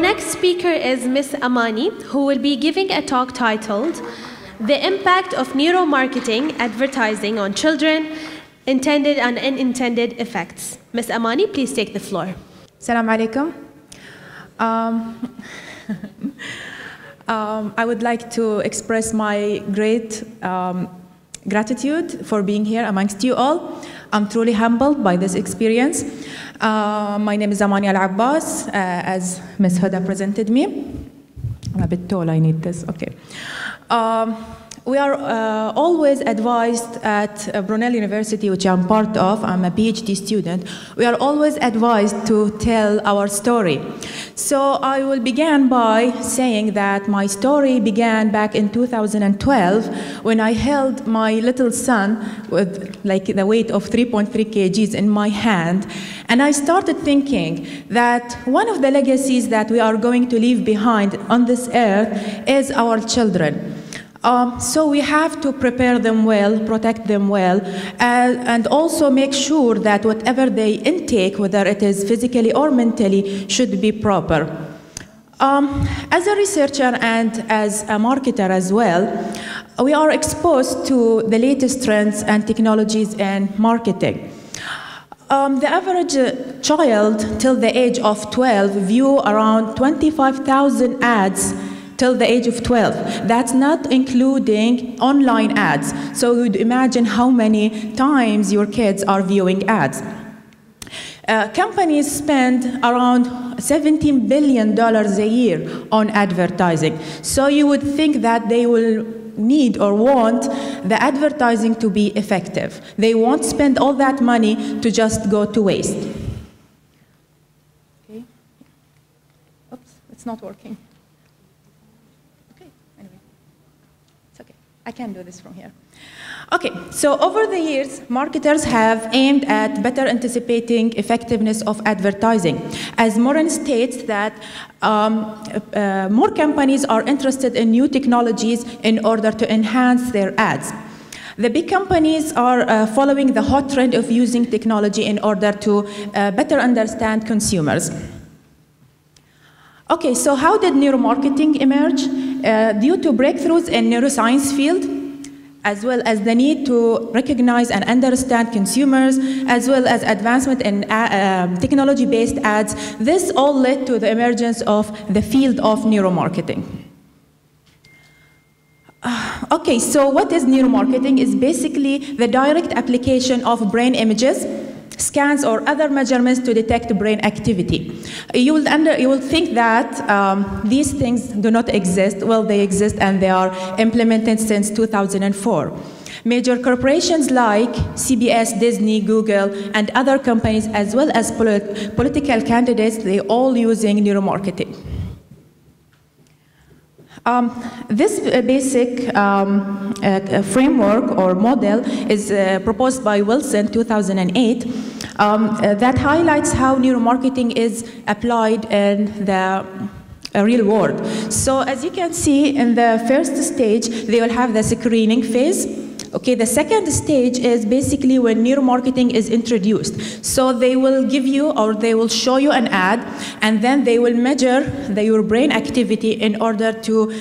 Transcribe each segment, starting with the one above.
next speaker is Miss Amani, who will be giving a talk titled The Impact of Neuromarketing Advertising on Children, Intended and Unintended Effects. Miss Amani, please take the floor. Assalamu alaikum. I would like to express my great gratitude for being here amongst you all. I'm truly humbled by this experience. My name is Amani Al Abbas, as Ms. Huda presented me. I'm a bit tall, I need this, okay. We are always advised at Brunel University, which I'm part of, I'm a PhD student, we are always advised to tell our story. So I will begin by saying that my story began back in 2012 when I held my little son with like the weight of 3.3 kgs in my hand, and I started thinking that one of the legacies that we are going to leave behind on this earth is our children. So we have to prepare them well, protect them well, and also make sure that whatever they intake, whether it is physically or mentally, should be proper. As a researcher and as a marketer as well, we are exposed to the latest trends and technologies in marketing. The average child till the age of 12 view around 25,000 ads till the age of 12. That's not including online ads. So you would imagine how many times your kids are viewing ads. Companies spend around $17 billion a year on advertising. So you would think that they will need or want the advertising to be effective. They won't spend all that money to just go to waste. Okay. Oops, it's not working. I can do this from here. Okay, so over the years, marketers have aimed at better anticipating effectiveness of advertising. As Moran states that more companies are interested in new technologies in order to enhance their ads. The big companies are following the hot trend of using technology in order to better understand consumers. Okay, so how did neuromarketing emerge? Due to breakthroughs in neuroscience field, as well as the need to recognize and understand consumers, as well as advancement in technology-based ads, this all led to the emergence of the field of neuromarketing. Okay, so what is neuromarketing? It's basically the direct application of brain images, scans or other measurements to detect brain activity. You will think that these things do not exist. Well, they exist and they are implemented since 2004. Major corporations like CBS, Disney, Google, and other companies, as well as political candidates, they all using neuromarketing. This basic framework or model is proposed by Wilson 2008 that highlights how neuromarketing is applied in the real world. So as you can see in the first stage, they will have the screening phase. Okay, the second stage is basically when neuromarketing is introduced. So they will give you or they will show you an ad, and then they will measure your brain activity in order to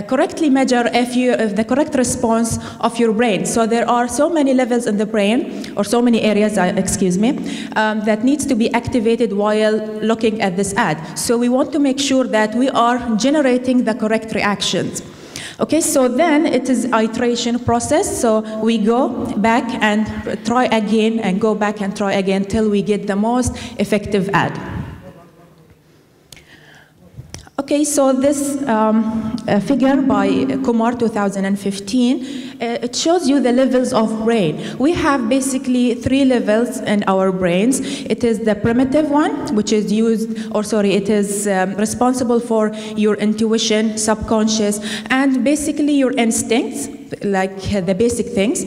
correctly measure if the correct response of your brain. So there are so many levels in the brain, or so many areas, excuse me, that needs to be activated while looking at this ad. So we want to make sure that we are generating the correct reactions. Okay, so then it is iteration process. So we go back and try again and go back and try again till we get the most effective ad. Okay, so this figure by Kumar 2015, it shows you the levels of brain. We have basically 3 levels in our brains. It is the primitive one, which is it is responsible for your intuition, subconscious, and basically your instincts, like the basic things.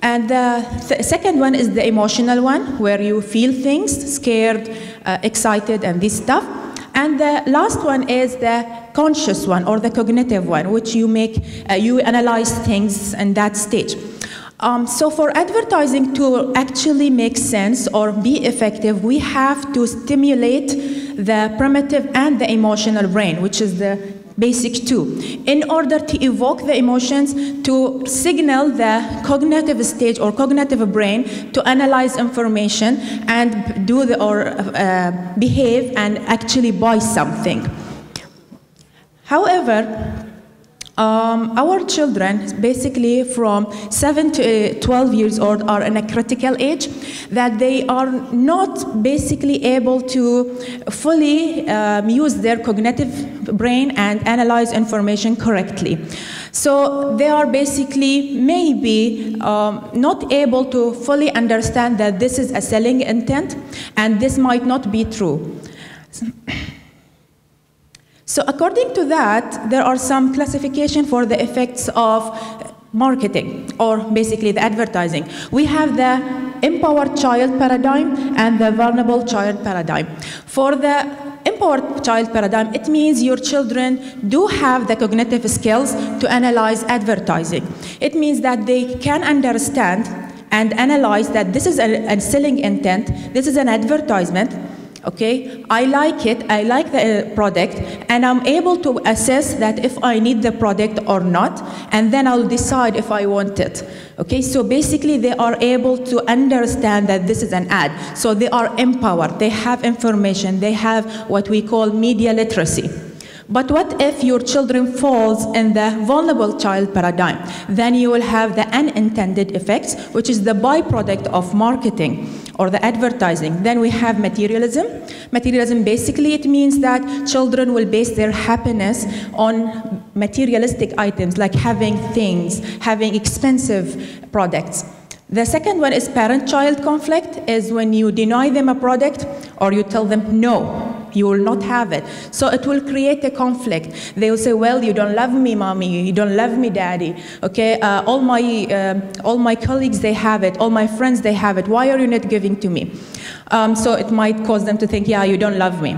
And the second one is the emotional one, where you feel things, scared, excited, and this stuff. And the last one is the conscious one, or the cognitive one, which you analyze things in that stage. So for advertising to actually make sense or be effective, we have to stimulate the primitive and the emotional brain, which is the basic two, in order to evoke the emotions, to signal the cognitive stage or cognitive brain to analyze information and do the, or behave and actually buy something. However, our children, basically from 7 to 12 years old, are in a critical age that they are not basically able to fully use their cognitive brain and analyze information correctly. So they are basically maybe not able to fully understand that this is a selling intent and this might not be true. So according to that, there are some classification for the effects of marketing, or basically the advertising. We have the empowered child paradigm and the vulnerable child paradigm. For the empowered child paradigm, it means your children do have the cognitive skills to analyze advertising. It means that they can understand and analyze that this is a selling intent, this is an advertisement. Okay, I like it, I like the product, and I'm able to assess that if I need the product or not, and then I'll decide if I want it. Okay, so basically they are able to understand that this is an ad. So they are empowered, they have information, they have what we call media literacy. But what if your children falls in the vulnerable child paradigm? Then you will have the unintended effects, which is the byproduct of marketing or the advertising. Then we have materialism. Materialism, basically it means that children will base their happiness on materialistic items, like having things, having expensive products. The second one is parent-child conflict, is when you deny them a product or you tell them no, you will not have it. So it will create a conflict. They will say, well, you don't love me, mommy, you don't love me, daddy. Okay, all my colleagues, they have it, all my friends, they have it. Why are you not giving to me? So it might cause them to think, yeah, you don't love me.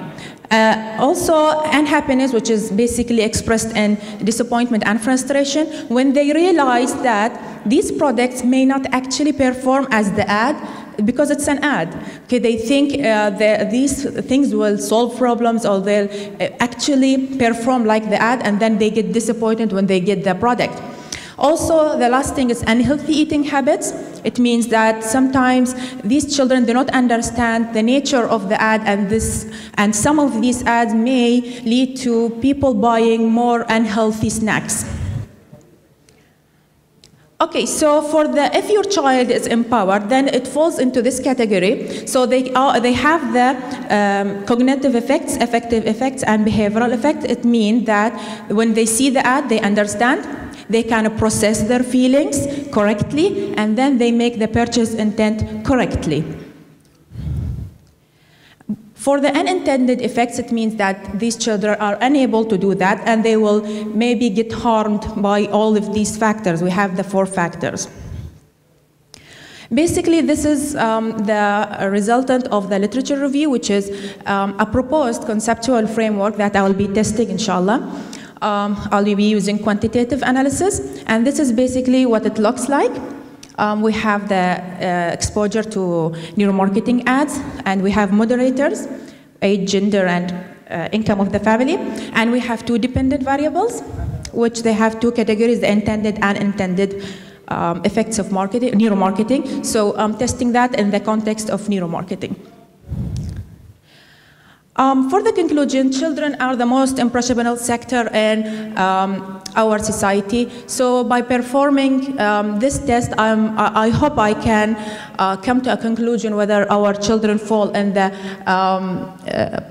Also, unhappiness, which is basically expressed in disappointment and frustration, when they realize that these products may not actually perform as the ad, because it's an ad. Okay, they think these things will solve problems, or they'll actually perform like the ad, and then they get disappointed when they get the product. Also, the last thing is unhealthy eating habits. It means that sometimes these children do not understand the nature of the ad, and some of these ads may lead to people buying more unhealthy snacks. Okay, so if your child is empowered, then it falls into this category. So they have the cognitive effects, affective effects, and behavioral effects. It means that when they see the ad, they understand, they kind of process their feelings correctly, and then they make the purchase intent correctly. For the unintended effects, it means that these children are unable to do that, and they will maybe get harmed by all of these factors. We have the 4 factors. Basically, this is the resultant of the literature review, which is a proposed conceptual framework that I will be testing, inshallah. I'll be using quantitative analysis, and this is basically what it looks like. We have the exposure to neuromarketing ads, and we have moderators, age, gender, and income of the family, and we have 2 dependent variables, which they have 2 categories, the intended and unintended effects of neuromarketing. So I'm testing that in the context of neuromarketing. For the conclusion, children are the most impressionable sector in our society. So by performing this test, I hope I can come to a conclusion whether our children fall in the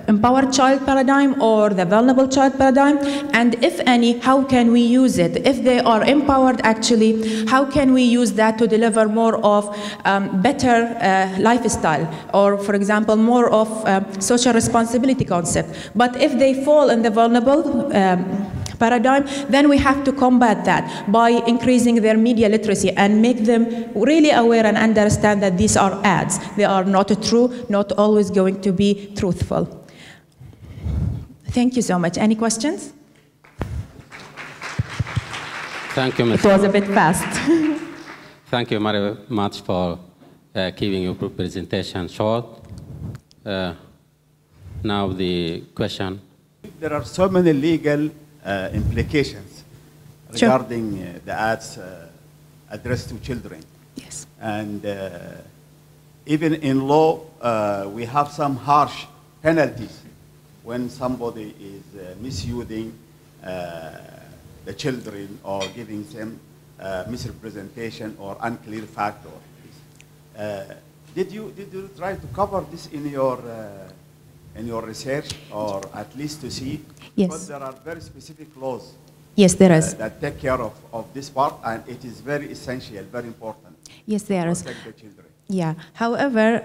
empowered child paradigm or the vulnerable child paradigm, and if any, how can we use it? If they are empowered, actually, how can we use that to deliver more of better lifestyle, or for example, more of social responsibility concept? But if they fall in the vulnerable paradigm, then we have to combat that by increasing their media literacy and make them really aware and understand that these are ads. They are not true, not always going to be truthful. Thank you so much. Any questions? Thank you, Ms. It was a bit fast. Thank you very much for keeping your presentation short. Now the question. There are so many legal implications regarding the ads addressed to children. Yes. And even in law, we have some harsh penalties when somebody is misusing the children or giving them misrepresentation or unclear factor. Did you try to cover this in your research, or at least to see? Yes. Because there are very specific laws. Yes, there is. That take care of this part, and it is very essential, very important. Yes, there is. To protect the children. Yeah. However,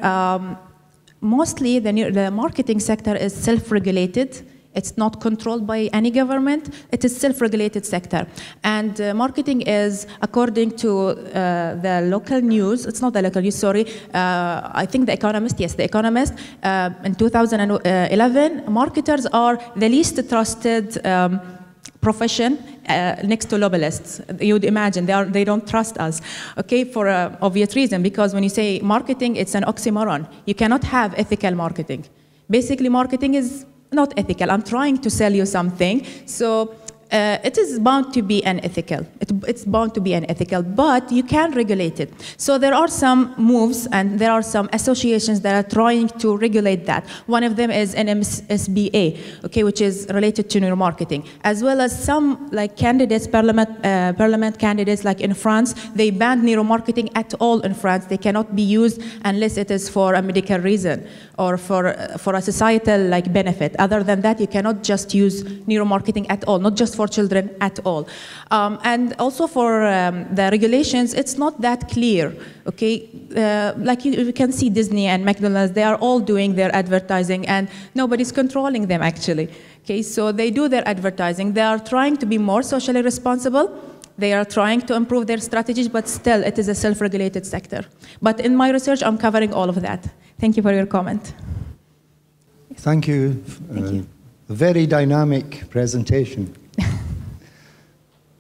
mostly the marketing sector is self-regulated. It's not controlled by any government. It is self-regulated sector. And marketing is, according to the local news, it's not the local news, sorry, I think The Economist, yes, The Economist, in 2011, marketers are the least trusted profession next to lobbyists. You'd imagine they don't trust us, okay, for an obvious reason, because when you say marketing, it's an oxymoron. You cannot have ethical marketing. Basically, marketing is not ethical. I'm trying to sell you something, so it is bound to be unethical. It's bound to be unethical, but you can regulate it. So there are some moves and there are some associations that are trying to regulate that. One of them is NMSBA, okay, which is related to neuromarketing, as well as some like candidates, parliament candidates, like in France, they banned neuromarketing at all in France. They cannot be used unless it is for a medical reason or for a societal like benefit. Other than that, you cannot just use neuromarketing at all, not just for children at all. And also for the regulations, it's not that clear, okay? Like you can see Disney and McDonald's, they are all doing their advertising and nobody's controlling them actually. Okay, so they do their advertising. They are trying to be more socially responsible. They are trying to improve their strategies, but still it is a self-regulated sector. But in my research, I'm covering all of that. Thank you for your comment. Thank you. Thank you. A very dynamic presentation.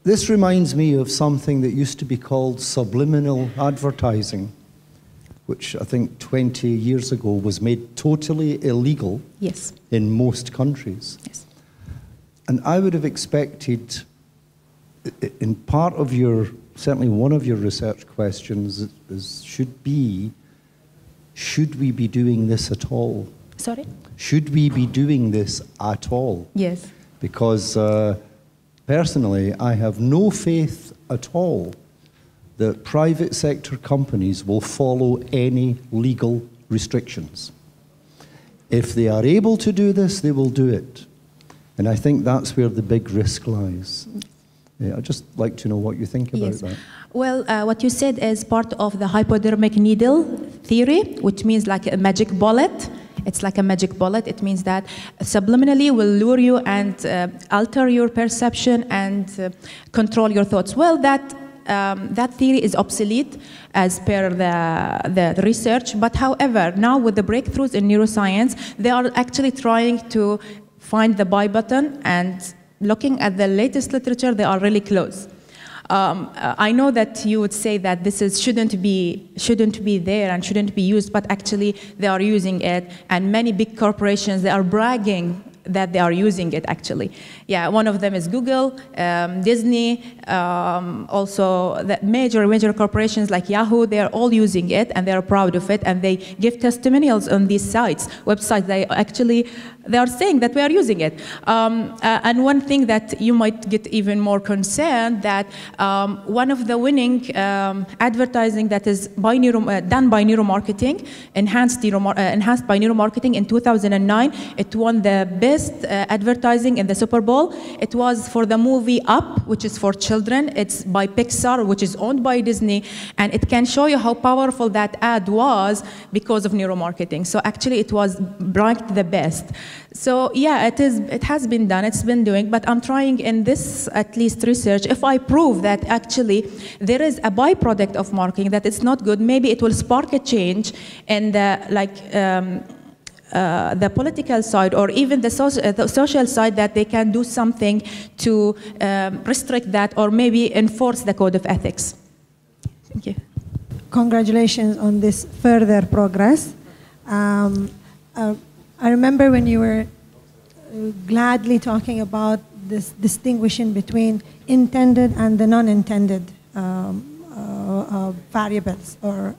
This reminds me of something that used to be called subliminal advertising, which I think 20 years ago was made totally illegal. Yes. In most countries. Yes. And I would have expected, in part of your, certainly one of your research questions should we be doing this at all? Sorry? Should we be doing this at all? Yes. Because personally, I have no faith at all that private sector companies will follow any legal restrictions. If they are able to do this, they will do it. And I think that's where the big risk lies. Yeah, I'd just like to know what you think about that. Well, what you said is part of the hypodermic needle theory, which means like a magic bullet. It's like a magic bullet. It means that subliminally will lure you and alter your perception and control your thoughts. Well, that theory is obsolete as per the research. But however, now with the breakthroughs in neuroscience, they are actually trying to find the buy button, and looking at the latest literature, they are really close. I know that you would say that this shouldn't be there and shouldn't be used, but actually they are using it, and many big corporations, they are bragging that they are using it actually. Yeah, one of them is Google, Disney, also the major corporations like Yahoo, they are all using it and they are proud of it, and they give testimonials on these websites. They are saying that we are using it. And one thing that you might get even more concerned, that one of the winning advertising that is done by neuromarketing, enhanced by neuromarketing in 2009, it won the best advertising in the Super Bowl. It was for the movie Up, which is for children. It's by Pixar, which is owned by Disney, and it can show you how powerful that ad was because of neuromarketing. So actually it was ranked the best. So yeah, it has been done, it's been doing, but I'm trying in this at least research, if I prove that actually there is a byproduct of marketing, that it's not good, maybe it will spark a change in the the political side or even the social side, that they can do something to restrict that or maybe enforce the code of ethics. Thank you. congratulations on this further progress. I remember when you were gladly talking about this distinguishing between intended and the non-intended variables or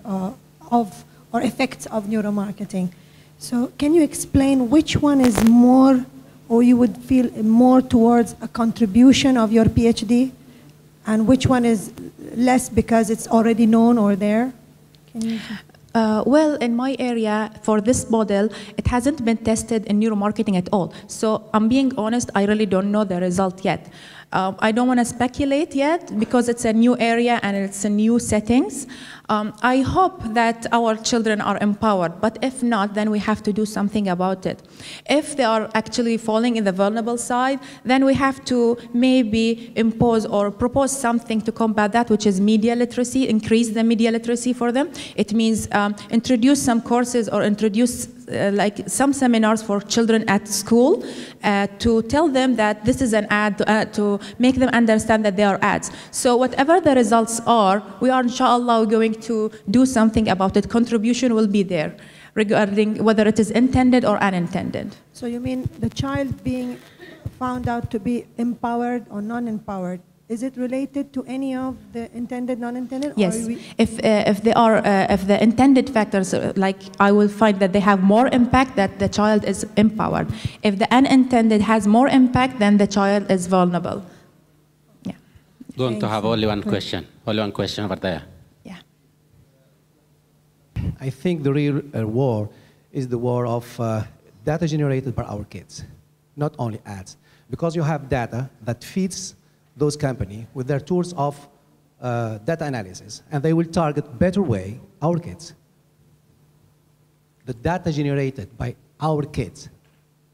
effects of neuromarketing. So can you explain which one is more, or you would feel more towards a contribution of your PhD, and which one is less because it's already known or there? Can you? Well, in my area, for this model, it hasn't been tested in neuromarketing at all. So I'm being honest, I really don't know the result yet. I don't want to speculate yet because it's a new area and it's a new settings. I hope that our children are empowered, but if not, then we have to do something about it. If they are actually falling in the vulnerable side, then we have to maybe impose or propose something to combat that, which is media literacy, increase the media literacy for them. It means introduce some courses or introduce like some seminars for children at school to tell them that this is an ad, to make them understand that they are ads. So whatever the results are, we are inshallah going to do something about it. Contribution will be there regarding whether it is intended or unintended. So you mean the child being found out to be empowered or non-empowered, is it related to any of the intended, non-intended? Yes. If the intended factors, like I will find that they have more impact, that the child is empowered. If the unintended has more impact, then the child is vulnerable. Yeah. Going to have only one question. Only one question over there. Yeah. I think the real war is the war of data generated by our kids, not only ads. Because you have data that feeds those companies with their tools of data analysis, and they will target better way our kids. The data generated by our kids,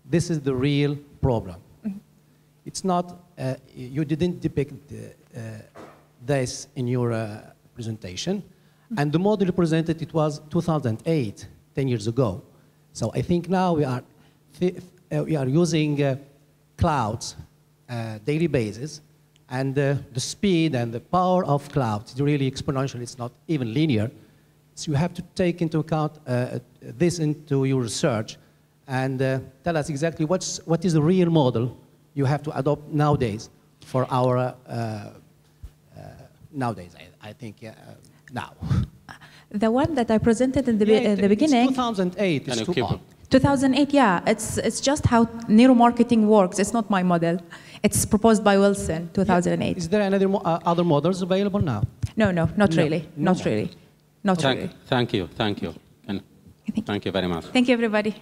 this is the real problem. Mm-hmm. It's not, you didn't depict this in your presentation, mm-hmm. and the model you presented, it was 2008, 10 years ago. So I think now we are using clouds daily basis, and the speed and the power of clouds is really exponential. It's not even linear. So you have to take into account this into your research and tell us exactly what is the real model you have to adopt nowadays for our nowadays. I think now. The one that I presented in the beginning. 2008 is too old. 2008, yeah. It's just how neuromarketing works. It's not my model. It's proposed by Wilson, 2008. Yeah. Is there any other models available now? No, not really. Not really. Not really. Thank you. Thank you very much. Thank you, everybody.